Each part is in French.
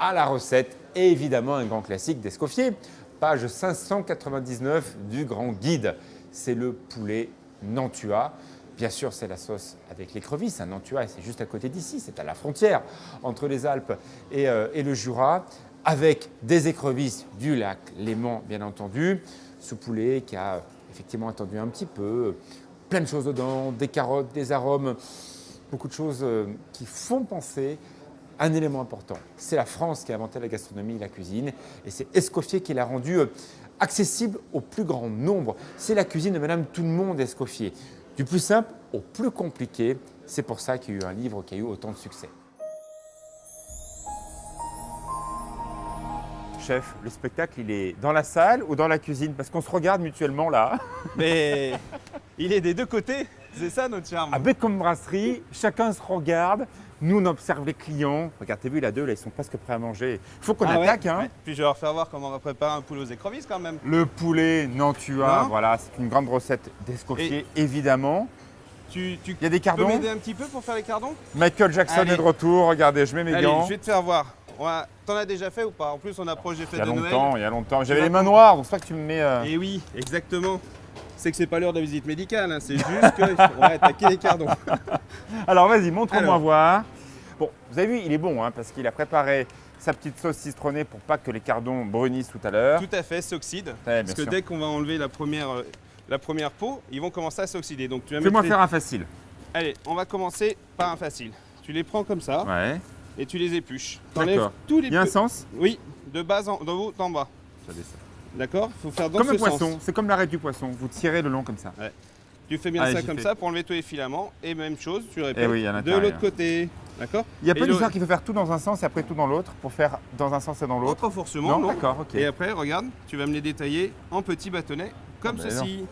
à la recette et évidemment un grand classique d'Escoffier, page 599 du grand guide. C'est le poulet Nantua. Bien sûr, c'est la sauce avec l'écrevisse. Un Nantua, c'est juste à côté d'ici, c'est à la frontière entre les Alpes et le Jura, avec des écrevisses du lac Léman, bien entendu. Ce poulet qui a effectivement attendu un petit peu, plein de choses dedans, des carottes, des arômes, beaucoup de choses qui font penser. Un élément important, c'est la France qui a inventé la gastronomie et la cuisine, et c'est Escoffier qui l'a rendu accessible au plus grand nombre. C'est la cuisine de Madame Tout-le-Monde Escoffier. Du plus simple au plus compliqué, c'est pour ça qu'il y a eu un livre qui a eu autant de succès. Chef, le spectacle, il est dans la salle ou dans la cuisine? Parce qu'on se regarde mutuellement là. Mais il est des deux côtés, c'est ça notre charme. À Bec comme brasserie, chacun se regarde. Nous, on observe les clients. Regarde, t'as vu, là, deux, là, ils sont presque prêts à manger. Il faut qu'on attaque. Ouais, hein. ouais. Puis je vais leur faire voir comment on va préparer un poulet aux écrevisses quand même. Le poulet Nantua, Non. voilà, c'est une grande recette d'Escoffier, évidemment. Il y a des cardons. Tu peux m'aider un petit peu pour faire les cardons? Michael Jackson Allez. est de retour. Regardez, je mets mes Allez, gants. je vais te faire voir. T'en as déjà fait ou pas? En plus, on approche des Il fêtes y a de Noël. longtemps, il y a longtemps. J'avais les mains noires, donc c'est pour ça que tu me mets. Et oui, exactement. C'est que c'est pas l'heure de la visite médicale, hein. C'est juste qu'on va attaquer les cardons. Alors vas-y, montre-moi Alors. voir. Bon, vous avez vu, il est bon, hein, parce qu'il a préparé sa petite sauce citronnée pour pas que les cardons brunissent tout à l'heure. Tout à fait, s'oxyde. Ouais, Parce bien que sûr. dès qu'on va enlever la première peau, ils vont commencer à s'oxyder. Donc tu vas Fais-moi mettre les- faire un facile. Allez, on va commencer par un facile. Tu les prends comme ça Ouais, et tu les épluches. T'enlèves d'accord. tous les Il y a un pe- sens? Oui, de bas en de haut en bas. Ça descend. D'accord? Il faut faire dans Comme ce un poisson, sens. c'est comme l'arête du poisson. Vous tirez le long comme ça. Tu fais bien Allez, ça j'y comme fais. ça pour enlever tous les filaments. Et même chose, tu répètes Eh oui, à de l'intérieur. l'autre côté. D'accord? Il y a Et pas le- d'histoire qu'il faut faire tout dans un sens et après tout dans l'autre pour faire dans un sens et dans Oh, l'autre. pas forcément, non. D'accord, ok. Et après, regarde, tu vas me les détailler en petits bâtonnets, comme Ah ben ceci.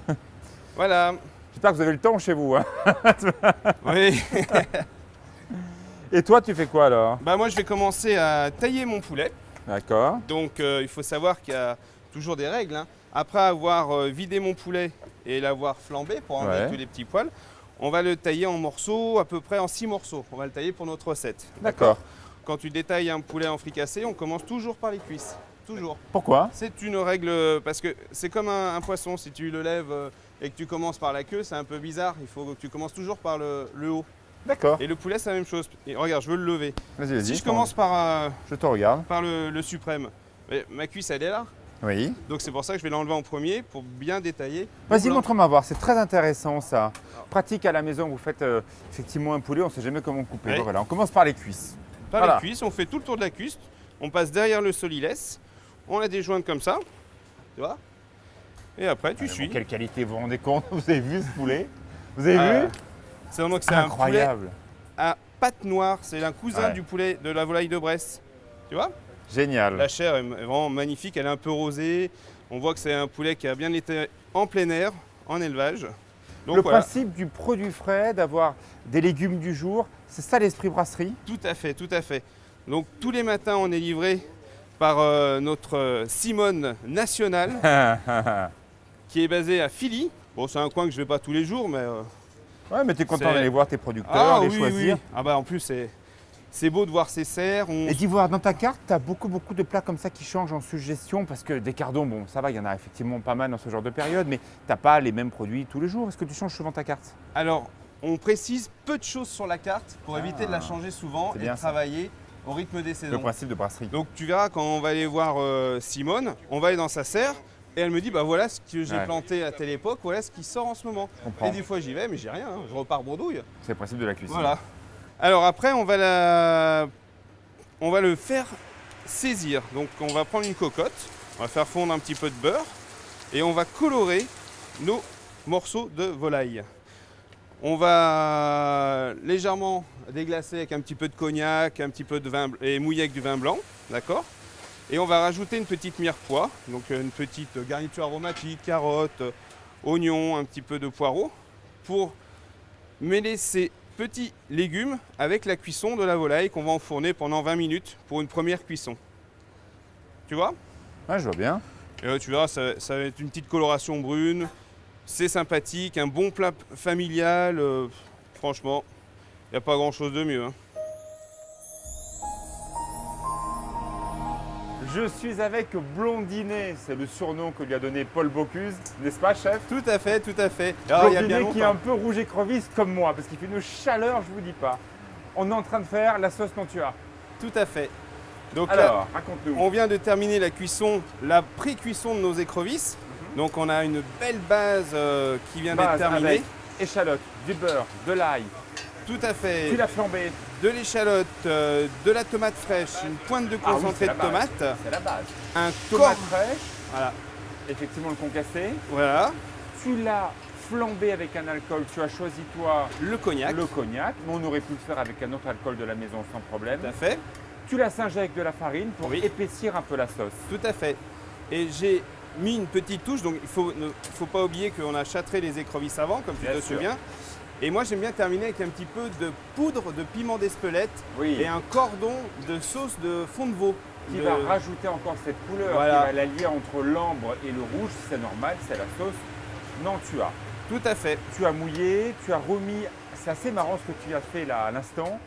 Voilà. J'espère que vous avez le temps chez vous. hein. Oui. Et toi, tu fais quoi alors? Bah moi, je vais commencer à tailler mon poulet. D'accord. Donc, il faut savoir qu'il y a toujours des règles, hein. Après avoir vidé mon poulet et l'avoir flambé pour enlever Ouais. tous les petits poils, on va le tailler en morceaux, à peu près en 6 morceaux. On va le tailler pour notre recette. D'accord. Quand tu détailles un poulet en fricassé, on commence toujours par les cuisses. Toujours. Pourquoi? C'est une règle parce que c'est comme un poisson. Si tu le lèves et que tu commences par la queue, c'est un peu bizarre. Il faut que tu commences toujours par le haut. D'accord. Et le poulet, c'est la même chose. Et regarde, je veux le lever. Vas-y, vas-y. Si je commence par Je te regarde. le suprême, mais ma cuisse, elle est là. Oui. Donc c'est pour ça que je vais l'enlever en premier pour bien détailler. Vas-y, Voilà. montre-moi voir. C'est très intéressant ça. Pratique à la maison. Vous faites effectivement un poulet. On ne sait jamais comment couper. Ouais. Donc, voilà, on commence par les cuisses. Par Voilà. les cuisses, on fait tout le tour de la cuisse. On passe derrière le solilès. On la déjointe comme ça. Tu vois? Et après, tu Allez, suis. bon, quelle qualité, vous vous rendez compte? Vous avez vu ce poulet? Vous avez Euh, vu? C'est vraiment que c'est un poulet Incroyable. à pâte noire. C'est un cousin Ouais. du poulet de la volaille de Bresse. Tu vois? Génial. La chair est vraiment magnifique. Elle est un peu rosée. On voit que c'est un poulet qui a bien été en plein air, en élevage. Donc Le voilà. principe du produit frais, d'avoir des légumes du jour, c'est ça l'esprit brasserie? Tout à fait, tout à fait. Donc tous les matins, on est livré par notre Simone nationale qui est basée à Philly. Bon, c'est un coin que je vais pas tous les jours, mais Ouais, mais tu es content C'est- d'aller voir tes producteurs, les oui, choisir. oui. Ah bah en plus c'est beau de voir ces serres. Et d'Ivoire, dans ta carte, tu as beaucoup de plats comme ça qui changent en suggestion parce que des cardons, bon, ça va, il y en a effectivement pas mal dans ce genre de période, mais tu n'as pas les mêmes produits tous les jours. Est-ce que tu changes souvent ta carte? Alors, on précise peu de choses sur la carte pour éviter de la changer souvent c'est et bien de ça. travailler au rythme des Le saisons. principe de brasserie. Donc tu verras quand on va aller voir Simone, on va aller dans sa serre et elle me dit bah voilà ce que j'ai Ouais. planté à telle époque, voilà ce qui sort en ce moment. Je comprends. Et des fois j'y vais mais j'ai rien, hein, je repars bredouille. C'est le principe de la cuisine. Voilà. Alors après on va le faire saisir. Donc on va prendre une cocotte, on va faire fondre un petit peu de beurre et on va colorer nos morceaux de volaille. On va légèrement déglacer avec un petit peu de cognac, un petit peu de vin et mouiller avec du vin blanc, d'accord? Et on va rajouter une petite mirepoix, donc une petite garniture aromatique, carottes, oignons, un petit peu de poireaux, pour mêler ces petits légumes avec la cuisson de la volaille qu'on va enfourner pendant 20 minutes pour une première cuisson. Tu vois? Ouais, je vois bien. Et tu verras, ça va être une petite coloration brune. C'est sympathique, un bon plat familial. Franchement, il n'y a pas grand chose de mieux, hein. Je suis avec Blondinet, c'est le surnom que lui a donné Paul Bocuse, n'est-ce pas, chef? Tout à fait, tout à fait. Alors, il y a bien Blondinet qui est un longtemps. peu rouge écrevisse comme moi, parce qu'il fait une chaleur, je vous dis pas. On est en train de faire la sauce Nantua. Tout à fait. Donc là, Alors, raconte-nous. on vient de terminer la cuisson, la pré-cuisson de nos écrevisses. Donc on a une belle base qui vient d'être Base terminée. avec échalote, du beurre, de l'ail, Tout à fait. tu l'as flambé. De l'échalote, de la tomate fraîche, une pointe de Ah oui, concentré c'est la de base. tomate, C'est la base. un Tomate corps. fraîche, Voilà. effectivement le concassé. Voilà. Tu l'as flambé avec un alcool, tu as choisi toi Le cognac. le cognac, mais on aurait pu le faire avec un autre alcool de la maison sans problème. Tout à fait. Tu l'as singé avec de la farine pour Oui. épaissir un peu la sauce. Tout à fait. Et j'ai mis une petite touche, donc il ne faut pas oublier qu'on a châtré les écrevisses avant, comme tu Bien te sûr. souviens. Et moi j'aime bien terminer avec un petit peu de poudre de piment d'Espelette Oui. et un cordon de sauce de fond de veau. Qui De- va rajouter encore cette couleur, Voilà. qui va l'allier entre l'ambre et le rouge, si c'est normal, c'est la sauce Nantua. Tout à fait. Tu as mouillé, tu as remis, c'est assez marrant ce que tu as fait là à l'instant,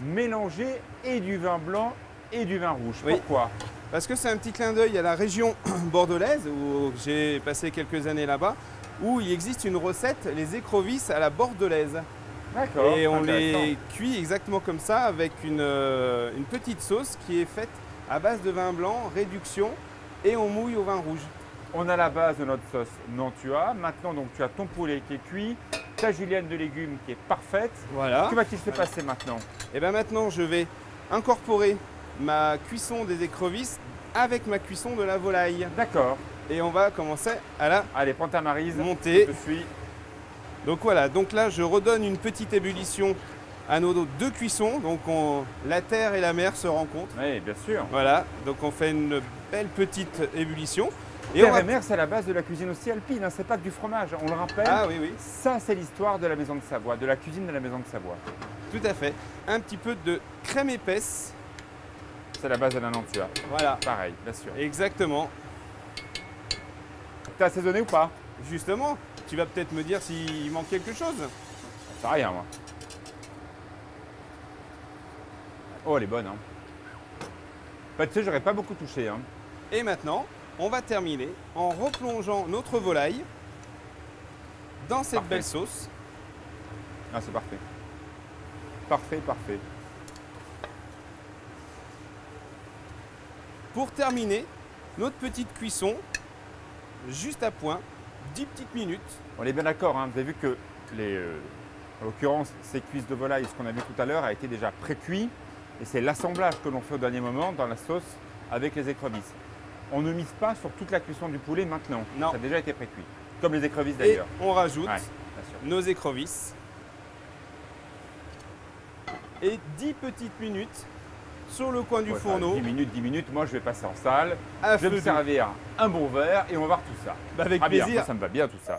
mélanger et du vin blanc et du vin rouge. Oui. Pourquoi? Parce que c'est un petit clin d'œil à la région bordelaise, où j'ai passé quelques années là-bas, où il existe une recette, les écrevisses à la bordelaise. D'accord. Et on intéressant. les cuit exactement comme ça, avec une petite sauce qui est faite à base de vin blanc, réduction, et on mouille au vin rouge. On a la base de notre sauce Nantua. Maintenant, donc, tu as ton poulet qui est cuit, ta julienne de légumes qui est parfaite. Voilà. Que va-t-il se passer maintenant? Et bien maintenant, je vais incorporer ma cuisson des écrevisses avec ma cuisson de la volaille. D'accord. Et on va commencer à la Allez, prends ta maryse. monter. Je te suis. Donc voilà, donc là je redonne une petite ébullition à nos deux cuissons. Donc la terre et la mer se rencontrent. Oui, bien sûr. Voilà, donc on fait une belle petite ébullition. Et Terre on va... et mer, c'est la base de la cuisine aussi alpine. Hein. C'est pas que du fromage. On le rappelle. Ah oui, oui, Ça, c'est l'histoire de la maison de Savoie, de la cuisine de la maison de Savoie. tout à fait. Un petit peu de crème épaisse. C'est la base de la Nantua. Voilà, Pareil, bien sûr. exactement. T'as assaisonné ou pas? Justement, tu vas peut-être me dire s'il manque quelque chose. C'est rien, moi. Oh, elle est bonne, hein. Bah, tu sais, j'aurais pas beaucoup touché, hein. Et maintenant, on va terminer en replongeant notre volaille dans cette Parfait. belle sauce. Ah, c'est parfait. Parfait, parfait. Pour terminer notre petite cuisson, juste à point, 10 petites minutes. On est bien d'accord, hein. Vous avez vu que en l'occurrence, ces cuisses de volaille, ce qu'on a vu tout à l'heure, a été déjà pré-cuit. Et c'est l'assemblage que l'on fait au dernier moment dans la sauce avec les écrevisses. On ne mise pas sur toute la cuisson du poulet maintenant. Non. Ça a déjà été pré-cuit. Comme les écrevisses Et d'ailleurs. on rajoute Ouais, bien sûr. nos écrevisses. Et 10 petites minutes sur le coin du Ouais, fourneau 10 minutes, moi je vais passer en salle. à Je vais feu me doux. servir un bon verre et on va voir tout ça. Bah, avec Ah bien, plaisir. moi, ça me va bien tout ça.